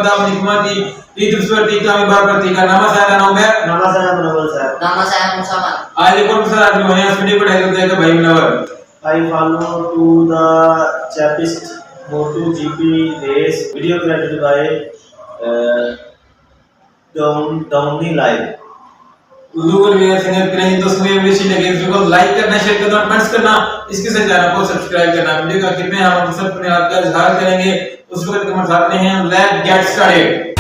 kepada menikmati hidup seperti kami berpertiga. Nama saya Nomor. Nama saya Munawar sir. Nama saya Muhammad. Waalaikumsalam warahmatullahi wabarakatuh. Pढ़ाई करते हैं भाई Munawwar. I follow to the CHEAPEST MotoGP race video created by DownieLive. लोगों ने मेरे संग करें तो उसमें विश लगे वीडियो को लाइक करना, शेयर करना, कमेंट्स करना, इसके साथ चैनल को सब्सक्राइब करना। वीडियो का आखिर में हम सब अपने आप का इजहार करेंगे, उस वक्त कमेंट्स आते हैं। Let's get started.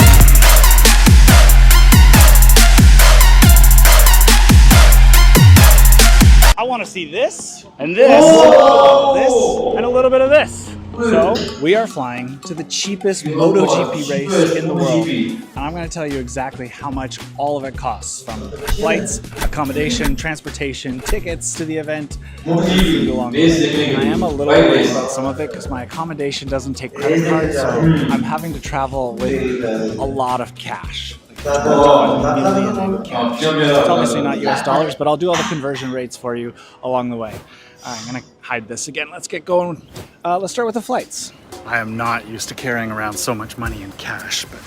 I want to see this and this, this and a little bit of this. So we are flying to the cheapest MotoGP race in the world, and I'm going to tell you exactly how much all of it costs, from flights, accommodation, transportation, tickets to the event, food along the way. And I am a little worried about some of it because my accommodation doesn't take credit cards, so I'm having to travel with a lot of cash. It's obviously not US dollars, but I'll do all the conversion rates for you along the way. I'm gonna hide this again. Let's get going. Let's start with the flights. I am not used to carrying around so much money in cash, but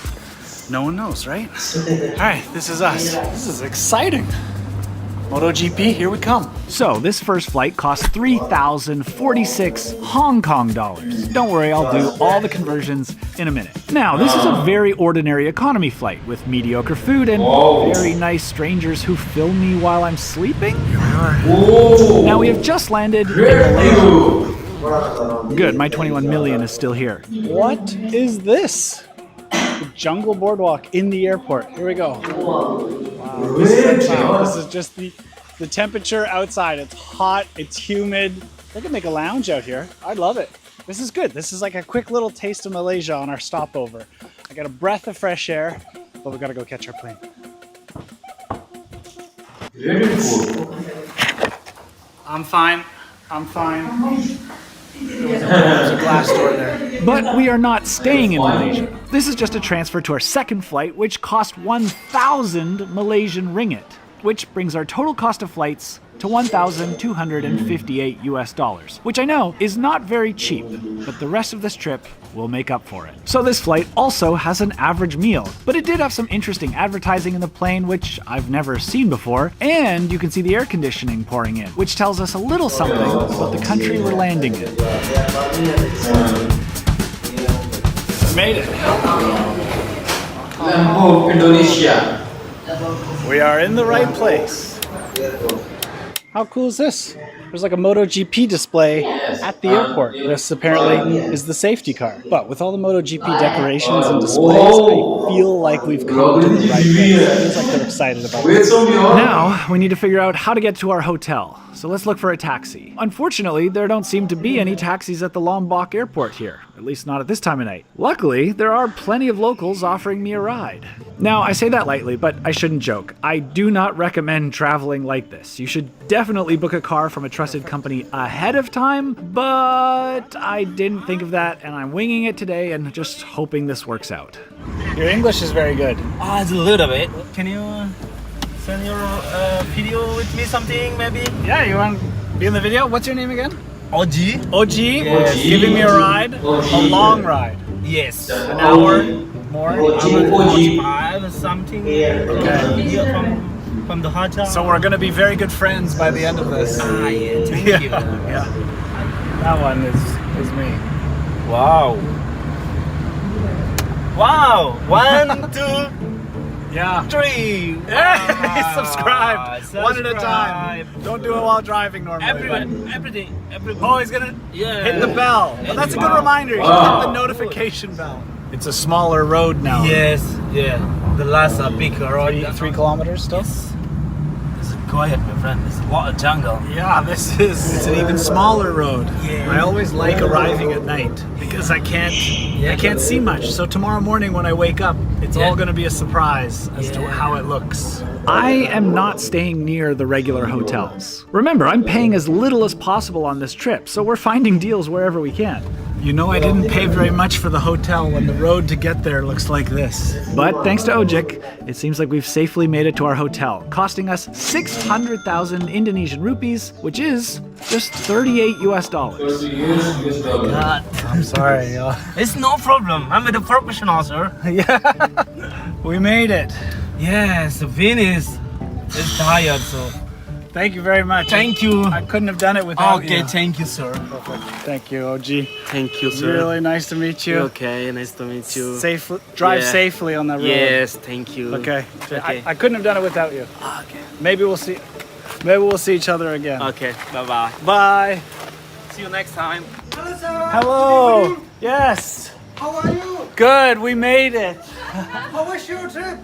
no one knows, right? All right, this is us. This is exciting. MotoGP, here we come. So this first flight cost 3,046 Hong Kong dollars. Don't worry, I'll do all the conversions in a minute. Now, this is a very ordinary economy flight with mediocre food and very nice strangers who film me while I'm sleeping. Here we are. Now we have just landed in Malaysia. Good, my 21 million is still here. What is this? The jungle boardwalk in the airport. Here we go. Wow, this is just the temperature outside. It's hot, it's humid. They could make a lounge out here. I love it. This is good. This is like a quick little taste of Malaysia on our stopover. I got a breath of fresh air, but we gotta go catch our plane. I'm fine. I'm fine. There's a glass door there. But we are not staying in Malaysia. This is just a transfer to our second flight, which cost 1,000 Malaysian ringgit, which brings our total cost of flights to 1,258 US dollars, which I know is not very cheap, but the rest of this trip will make up for it. So this flight also has an average meal, but it did have some interesting advertising in the plane, which I've never seen before, and you can see the air conditioning pouring in, which tells us a little something about the country we're landing in. Made it. Lombok, Indonesia. We are in the right place. How cool is this? There's like a MotoGP display at the airport. This apparently is the safety car. But with all the MotoGP decorations and displays, I feel like we've come to the right place. It feels like they're excited about it. Now, we need to figure out how to get to our hotel. So let's look for a taxi. Unfortunately, there don't seem to be any taxis at the Lombok airport here. At least not at this time of night. Luckily, there are plenty of locals offering me a ride. Now, I say that lightly, but I shouldn't joke. I do not recommend traveling like this. You should definitely book a car from a trusted company ahead of time, but I didn't think of that, and I'm winging it today and just hoping this works out. Your English is very good. It's a little bit. Can you send your video with me something maybe? Yeah, you want to be in the video? What's your name again? OG? OG? Yes. Giving me a ride? A long ride? Yes. An hour? More? 45 or something. Okay. From the hotel. So we're going to be very good friends by the end of this. Yeah, thank you. Yeah. That one is me. Wow. Wow. 1, 2, Yeah. 3. Hey, Wow. subscribe. One at a time. Subscribe. Don't do it while driving normally. Everything. Oh, he's gonna Yeah. hit the bell. Well, that's a good reminder. You should hit the notification bell. It's a smaller road now. Yes. Yeah. The last big road. 3 kilometers still? Yes. It's quiet, my friend. It's a lot of jungle. Yeah, it's an even smaller road. Yeah. I always like arriving at night because I can't see much. So tomorrow morning when I wake up, it's all going to be a surprise as to how it looks. I am not staying near the regular hotels. Remember, I'm paying as little as possible on this trip, so we're finding deals wherever we can. You know, I didn't pay very much for the hotel when the road to get there looks like this. But thanks to Ojik, it seems like we've safely made it to our hotel, costing us 600,000 Indonesian rupees, which is just 38 US dollars. God. I'm sorry, y'all. It's no problem. I'm a professional, sir. Yeah, we made it. Yes, the Vin is tired, so. Thank you very much. Thank you. I couldn't have done it without you. Okay, thank you, sir. Thank you, OG. Thank you, sir. Really nice to meet you. Okay, nice to meet you. Drive Yeah. safely on that road. Yes, thank you. Okay. Okay. I couldn't have done it without you. Okay. Maybe we'll see. Maybe we'll see each other again. Okay, bye-bye. Bye. See you next time. Hello. Yes. How are you? Good. We made it. How was your trip?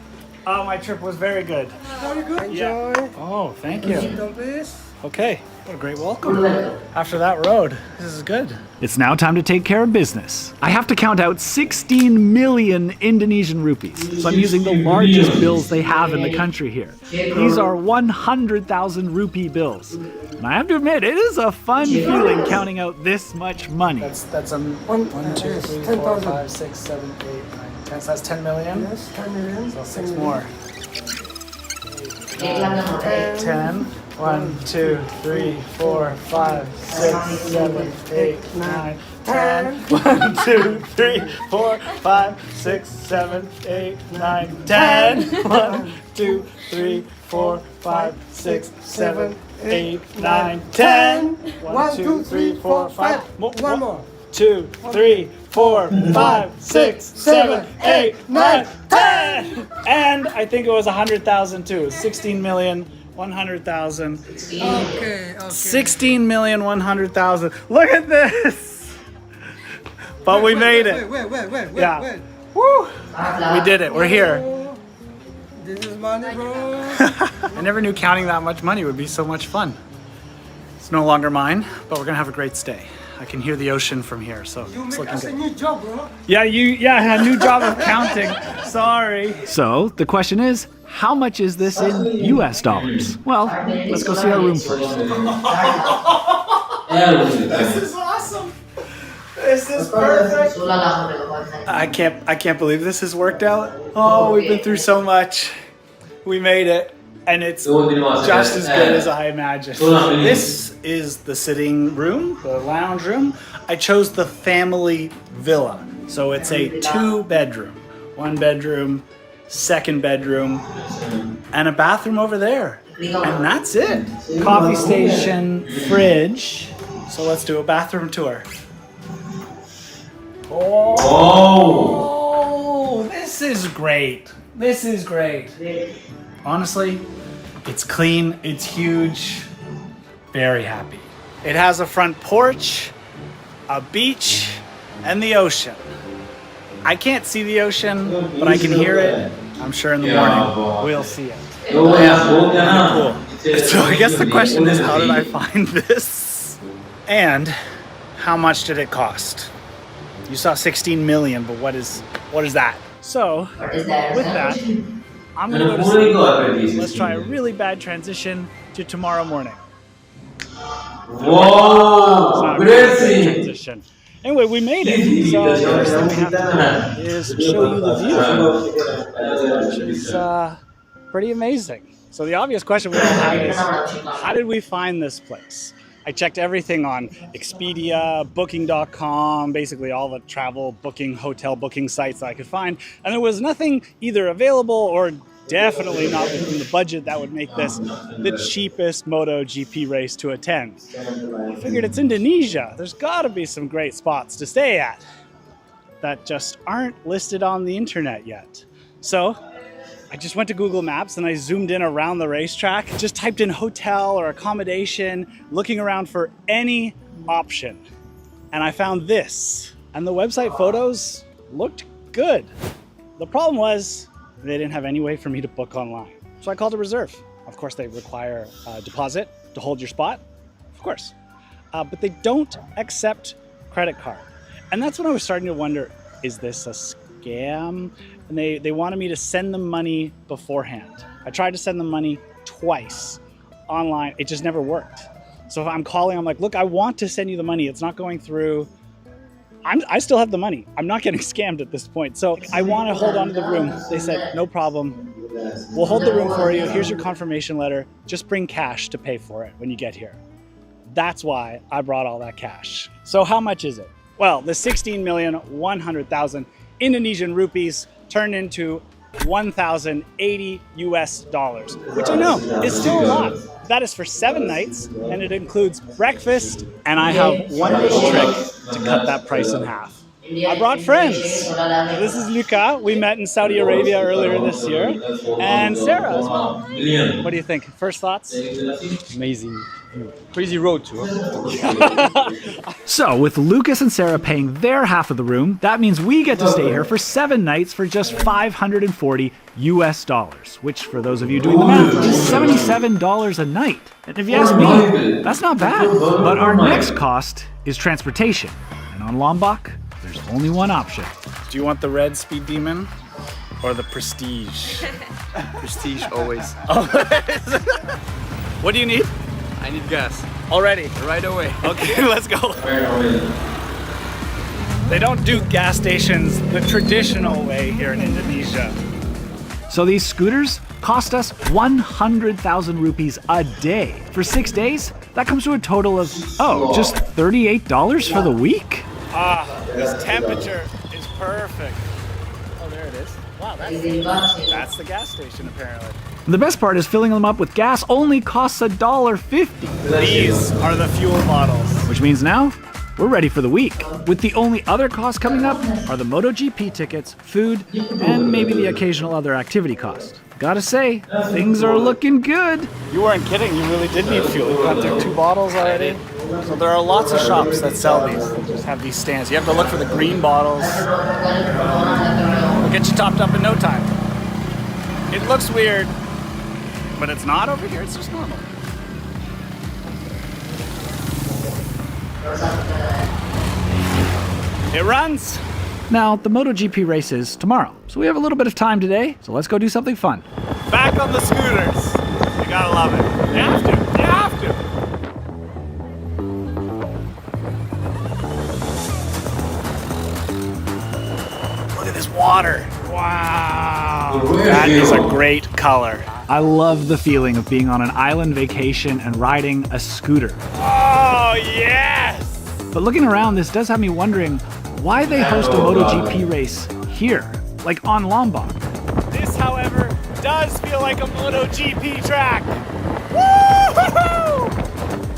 Oh, my trip was very good. Very good. Yeah. Enjoy. Oh, thank you. Down, please. Okay. What a great welcome. After that road, this is good. It's now time to take care of business. I have to count out 16 million Indonesian rupees. So I'm using the largest bills they have in the country here. These are 100,000 rupee bills. And I have to admit, it is a fun feeling counting out this much money. That's 1, 2, 3, 4, 5, 6, 7, 8, 9, 10. So that's 10 million? Yes, 10 million. So 6 more. 10. 1, 2, 3, 4, 5, 6, 7, 8, 9, 10. 1, 2, 3, 4, 5, 6, 7, 8, 9, 10. 1, 2, 3, 4, 5, 6, 7, 8, 9, 10. 1, 2, 3, 4, 5. One more. 2, 3, 4, 5, 6, 7, 8, 9, 10. And I think it was 100,000 too. 16 million. 100,000. Okay. 16,100,000. Look at this! But we made it. Wait. Yeah. Woo! We did it. We're here. This is money, bro. I never knew counting that much money would be so much fun. It's no longer mine, but we're gonna have a great stay. I can hear the ocean from here, so You it's make looking us a good. new job, bro. Yeah, a new job of counting. Sorry. So the question is, how much is this in US dollars? Well, let's go see our room first. This is awesome. This is perfect. I can't believe this has worked out. Oh, we've been through so much. We made it. And it's just as good as I imagined. This is the sitting room, the lounge room. I chose the family villa. So it's a 2-bedroom. 1 bedroom, 2nd bedroom, and a bathroom over there. And that's it. Coffee station, fridge. So let's do a bathroom tour. Oh, this is great. This is great. Honestly, it's clean, it's huge, very happy. It has a front porch, a beach, and the ocean. I can't see the ocean, but I can hear it. I'm sure in the morning we'll see it. Cool. So I guess the question is, how did I find this? And how much did it cost? You saw 16 million, but what is that? So, with that, I'm gonna go to sleep. Let's try a really bad transition to tomorrow morning. Whoa! Great transition. Anyway, we made it. So the first thing we have to do is show you the view, which is pretty amazing. So the obvious question we all have is, how did we find this place? I checked everything on Expedia, Booking.com, basically all the travel booking, hotel booking sites that I could find. And there was nothing either available or definitely not within the budget that would make this the cheapest MotoGP race to attend. I figured it's Indonesia. There's gotta be some great spots to stay at that just aren't listed on the internet yet. So I just went to Google Maps and I zoomed in around the racetrack, just typed in hotel or accommodation, looking around for any option. And I found this. And the website photos looked good. The problem was they didn't have any way for me to book online. So I called a reserve. Of course, they require a deposit to hold your spot, of course. But they don't accept credit card. And that's when I was starting to wonder, is this a scam? And they wanted me to send them money beforehand. I tried to send them money twice online. It just never worked. So if I'm calling, I'm like, look, I want to send you the money. It's not going through. I still have the money. I'm not getting scammed at this point. So I want to hold on to the room. They said, no problem. We'll hold the room for you. Here's your confirmation letter. Just bring cash to pay for it when you get here. That's why I brought all that cash. So how much is it? Well, the 16,100,000 Indonesian rupees turned into 1,080 US dollars, which I know is still a lot. That is for 7 nights, and it includes breakfast, and I have one little trick to cut that price in half. I brought friends. This is Luca. We met in Saudi Arabia earlier this year, and Sarah as well. What do you think? First thoughts? Amazing. Crazy road tour. So, with Lucas and Sarah paying their half of the room, that means we get to stay here for 7 nights for just 540 US dollars, which for those of you doing the math is $77 a night. And if you ask me, that's not bad. But our next cost is transportation. And on Lombok, there's only one option. Do you want the red Speed Demon or the Prestige? Prestige always. What do you need? I need gas. Already. Right away. Okay, let's go. They don't do gas stations the traditional way here in Indonesia. So these scooters cost us 100,000 rupees a day. For 6 days, that comes to a total of, just $38 for the week? This temperature is perfect. Oh, there it is. Wow, that's the gas station apparently. The best part is filling them up with gas only costs $1.50. These are the fuel bottles. Which means now, we're ready for the week. With the only other costs coming up are the MotoGP tickets, food, and maybe the occasional other activity cost. Gotta say, things are looking good. You weren't kidding, you really did need fuel. You got there 2 bottles already. So there are lots of shops that sell these. They just have these stands. You have to look for the green bottles. They'll get you topped up in no time. It looks weird, but it's not over here, it's just normal. It runs! Now, the MotoGP race is tomorrow, so we have a little bit of time today, so let's go do something fun. Back on the scooters! You gotta love it. You have to! You have to! Look at this water! Wow! That is a great color. I love the feeling of being on an island vacation and riding a scooter. Oh, yes! But looking around, this does have me wondering why they host a MotoGP race here, like on Lombok. This, however, does feel like a MotoGP track. Woo-hoo-hoo!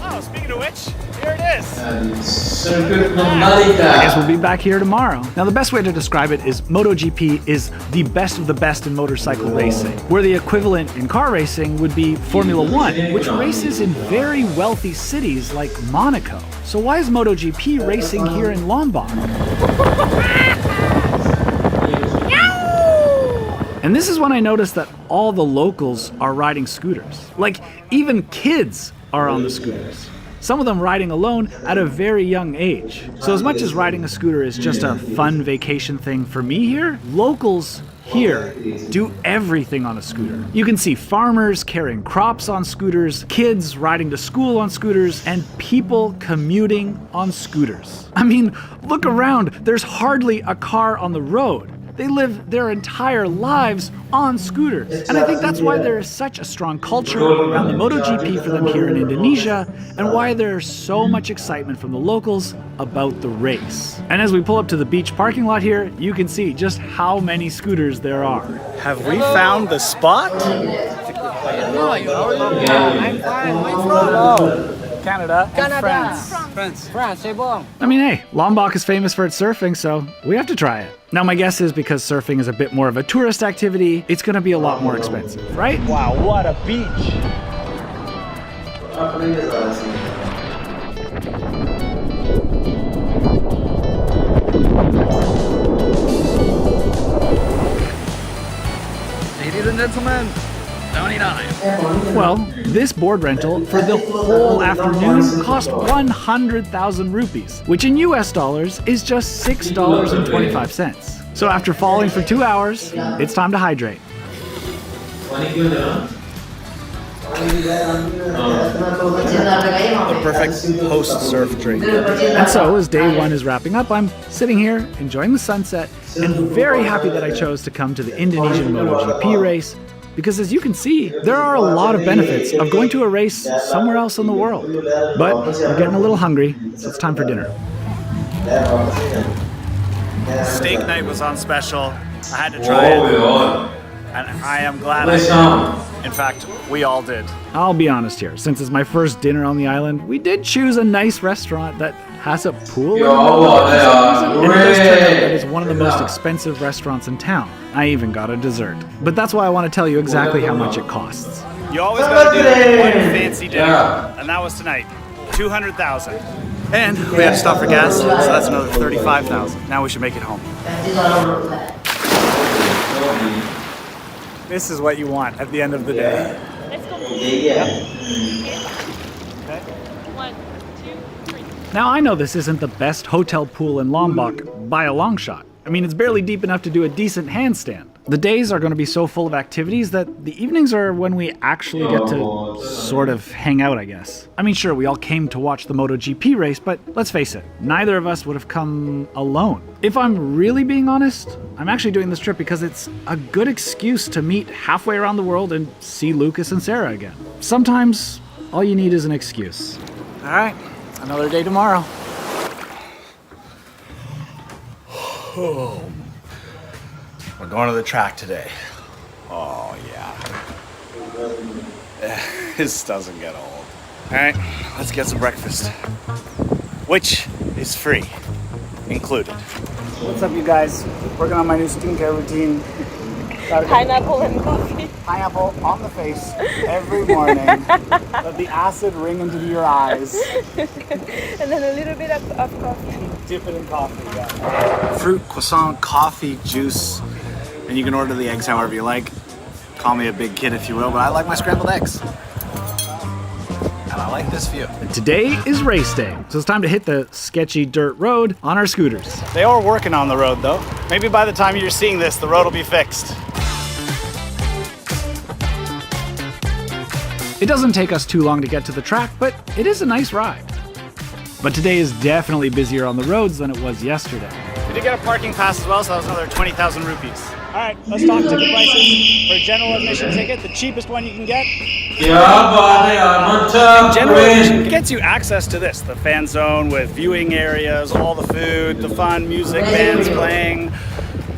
Oh, speaking of which, here it is. I guess we'll be back here tomorrow. Now, the best way to describe it is MotoGP is the best of the best in motorcycle racing, where the equivalent in car racing would be Formula One, which races in very wealthy cities like Monaco. So why is MotoGP racing here in Lombok? And this is when I noticed that all the locals are riding scooters. Like, even kids are on the scooters. Some of them riding alone at a very young age. So as much as riding a scooter is just a fun vacation thing for me here, locals here do everything on a scooter. You can see farmers carrying crops on scooters, kids riding to school on scooters, and people commuting on scooters. I mean, look around, there's hardly a car on the road. They live their entire lives on scooters. And I think that's why there is such a strong culture around the MotoGP for them here in Indonesia, and why there's so much excitement from the locals about the race. And as we pull up to the beach parking lot here, you can see just how many scooters there are. Have we found the spot? I'm fine. Where from? Canada. France. I mean, hey, Lombok is famous for its surfing, so we have to try it. Now, my guess is because surfing is a bit more of a tourist activity, it's gonna be a lot more expensive, right? Wow, what a beach! Ladies and gentlemen, DownieLive. Well, this board rental for the whole afternoon cost 100,000 rupees, which in US dollars is just $6.25. So after falling for 2 hours, it's time to hydrate. The perfect post-surf drink. And so, as day one is wrapping up, I'm sitting here enjoying the sunset and very happy that I chose to come to the Indonesian MotoGP race because, as you can see, there are a lot of benefits of going to a race somewhere else in the world. But we're getting a little hungry, so it's time for dinner. Steak night was on special. I had to try it. And I am glad I did. In fact, we all did. I'll be honest here, since it's my first dinner on the island, we did choose a nice restaurant that has a pool. And it does turn out that it's one of the most expensive restaurants in town. I even got a dessert. But that's why I want to tell you exactly how much it costs. You always gotta do one fancy dinner, and that was tonight. 200,000. And we had to stop for gas, so that's another 35,000. Now we should make it home. This is what you want at the end of the day. Let's go. Okay. 1, 2, 3. Now I know this isn't the best hotel pool in Lombok by a long shot. I mean, it's barely deep enough to do a decent handstand. The days are going to be so full of activities that the evenings are when we actually get to sort of hang out, I guess. I mean, sure, we all came to watch the MotoGP race, but let's face it, neither of us would have come alone. If I'm really being honest, I'm actually doing this trip because it's a good excuse to meet halfway around the world and see Lucas and Sarah again. Sometimes, all you need is an excuse. All right, another day tomorrow. We're going to the track today. Oh, yeah. This doesn't get old. All right, let's get some breakfast, which is free, included. What's up, you guys? Working on my new skincare routine. Pineapple and coffee. Pineapple on the face every morning. Let the acid ring into your eyes. And then a little bit of coffee. Dip it in coffee, yeah. Fruit, croissant, coffee, juice, and you can order the eggs however you like. Call me a big kid if you will, but I like my scrambled eggs. And I like this view. Today is race day, so it's time to hit the sketchy dirt road on our scooters. They are working on the road though. Maybe by the time you're seeing this, the road will be fixed. It doesn't take us too long to get to the track, but it is a nice ride. But today is definitely busier on the roads than it was yesterday. We did get a parking pass as well, so that was another 20,000 rupees. All right, let's talk ticket prices. For a general admission ticket, the cheapest one you can get. General admission gets you access to this, the fan zone with viewing areas, all the food, the fun, music, bands playing.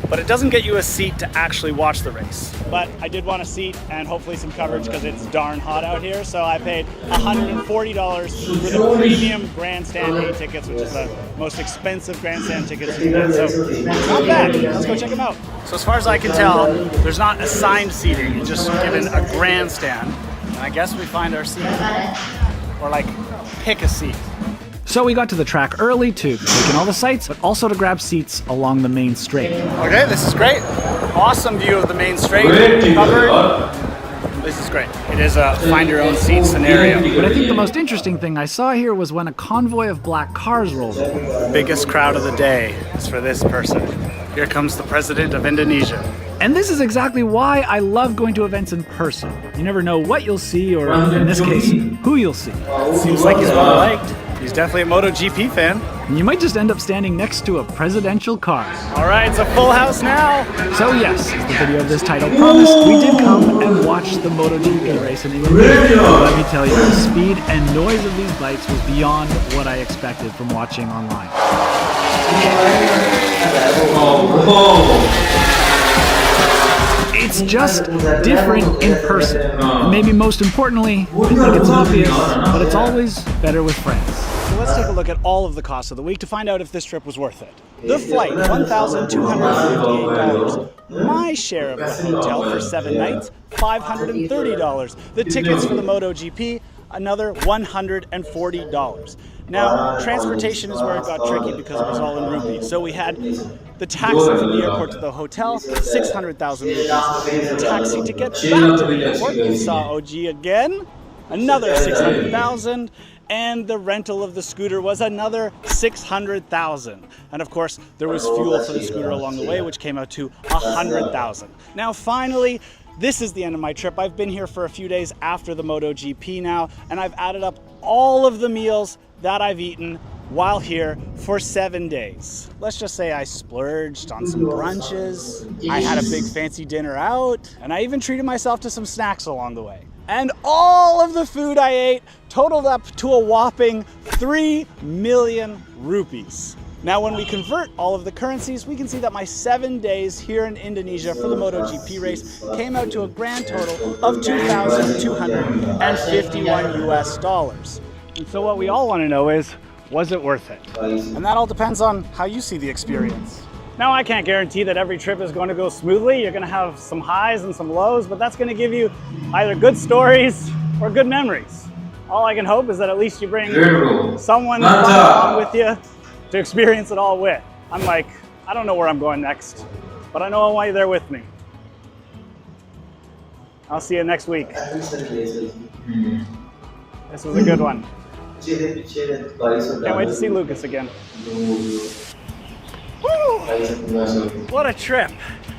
But it doesn't get you a seat to actually watch the race. But I did want a seat and hopefully some coverage because it's darn hot out here. So I paid $140 for the premium grandstand A tickets, which is the most expensive grandstand tickets you can get. So not bad. Let's go check them out. So as far as I can tell, there's not assigned seating. You're just given a grandstand. And I guess we find our seat. Or like, pick a seat. So we got to the track early to take in all the sights, but also to grab seats along the main straight. Okay, this is great. Awesome view of the main straight. Covered. This is great. It is a find your own seat scenario. But I think the most interesting thing I saw here was when a convoy of black cars rolled in. The biggest crowd of the day is for this person. Here comes the president of Indonesia. And this is exactly why I love going to events in person. You never know what you'll see, or in this case, who you'll see. Seems like he's well liked. He's definitely a MotoGP fan. And you might just end up standing next to a presidential car. All right, it's a full house now. So yes, as the video of this title promised, we did come and watch the MotoGP race in Indonesia. Let me tell you, the speed and noise of these bikes was beyond what I expected from watching online. It's just different in person. And maybe most importantly, I think it's obvious, but it's always better with friends. So let's take a look at all of the costs of the week to find out if this trip was worth it. The flight, $1,258. My share of the hotel for 7 nights, $530. The tickets for the MotoGP, another $140. Now, transportation is where it got tricky because it was all in rupees. So we had the taxi from the airport to the hotel, 600,000 rupees. The taxi to get back to the airport, we saw OG again, another 600,000. And the rental of the scooter was another 600,000. And of course, there was fuel for the scooter along the way, which came out to 100,000. Now, finally, This is the end of my trip. I've been here for a few days after the MotoGP now, and I've added up all of the meals that I've eaten while here for 7 days. Let's just say I splurged on some brunches, I had a big fancy dinner out, and I even treated myself to some snacks along the way. And all of the food I ate totaled up to a whopping 3 million rupees. Now, when we convert all of the currencies, we can see that my 7 days here in Indonesia for the MotoGP race came out to a grand total of $2,251 US. And so what we all want to know is, was it worth it? And that all depends on how you see the experience. Now, I can't guarantee that every trip is going to go smoothly. You're going to have some highs and some lows, but that's going to give you either good stories or good memories. All I can hope is that at least you bring someone along with you to experience it all with. I'm like, I don't know where I'm going next, but I know I want you there with me. I'll see you next week. This was a good one. Can't wait to see Lucas again. Woo! What a trip.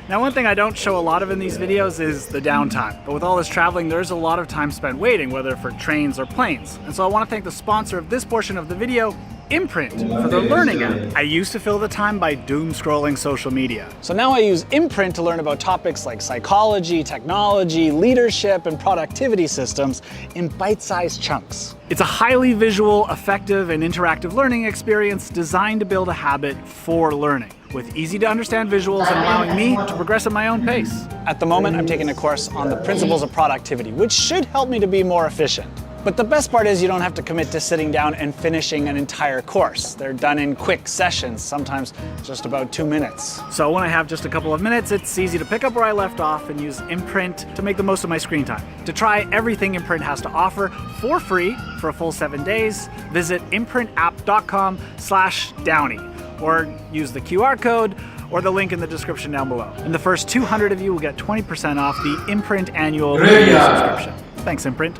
Now, one thing I don't show a lot of in these videos is the downtime. But with all this traveling, there's a lot of time spent waiting, whether for trains or planes. And so I want to thank the sponsor of this portion of the video, Imprint, for their learning app. I used to fill the time by doom scrolling social media. So now I use Imprint to learn about topics like psychology, technology, leadership, and productivity systems in bite-sized chunks. It's a highly visual, effective, and interactive learning experience designed to build a habit for learning, with easy to understand visuals and allowing me to progress at my own pace. At the moment, I'm taking a course on the principles of productivity, which should help me to be more efficient. But the best part is you don't have to commit to sitting down and finishing an entire course. They're done in quick sessions, sometimes just about 2 minutes. So when I have just a couple of minutes, it's easy to pick up where I left off and use Imprint to make the most of my screen time. To try everything Imprint has to offer for free for a full 7 days, visit imprintapp.com/Downey or use the QR code or the link in the description down below. And the first 200 of you will get 20% off the Imprint annual subscription. Thanks, Imprint.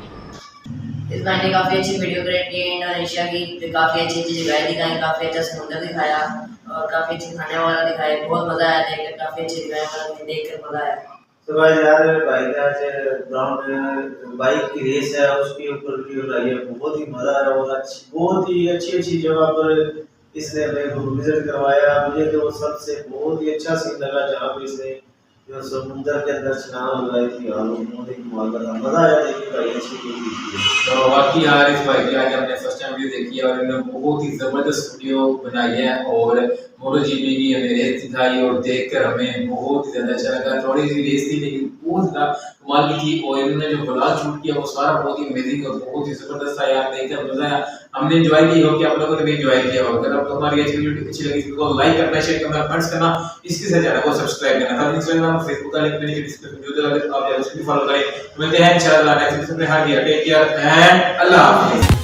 इस गाने काफ़ी अच्छी video create की Indonesia की, काफ़ी अच्छी अच्छी जगह दिखाई, काफ़ी अच्छा समुद्र दिखाया और काफ़ी अच्छी खाने वाला दिखाया। बहुत मज़ा आया देखकर, काफ़ी अच्छी जगह देखकर मज़ा आया। तो भाई यार भाई आज ग्राउंड बाइक की रेस है, उसके ऊपर वीडियो बनाई है, बहुत ही मज़ा आया और बहुत ही अच्छी जगह पर इसने मेरे को विजिट करवाया। मुझे तो सबसे बहुत ही अच्छा सीन लगा जहाँ पे इसने जो समुद्र के अंदर स्नान लगाई थी, मजा आया देखिए भाई अच्छी तो बाकी यार इस भाई की आज हमने फर्स्ट टाइम वीडियो देखी है और इन्होंने बहुत ही जबरदस्त वीडियो बनाई है और मोटोजीपी की हमें रेस दिखाई और देखकर हमें बहुत ही ज्यादा अच्छा लगा। थोड़ी सी रेस थी लेकिन बहुत ज्यादा कमाल की थी और इन्होंने जो व्लॉग शूट किया वो सारा बहुत ही अमेजिंग और बहुत ही जबरदस्त था यार, देखकर मजा आया। हमने एंजॉय की हो कि आप लोगों ने भी एंजॉय किया होगा। अगर आपको हमारी आज की वीडियो अच्छी लगी तो लाइक करना, शेयर करना, कमेंट्स करना, इसके साथ चैनल को सब्सक्राइब करना। तो इंस्टाग्राम फेसबुक का लिंक मैंने डिस्क्रिप्शन में दे दिया है, आप उसको भी फॉलो करें। मिलते हैं इंशाल्लाह नेक्स्ट वीडियो में। टेक केयर एंड अल्लाह हाफिज़।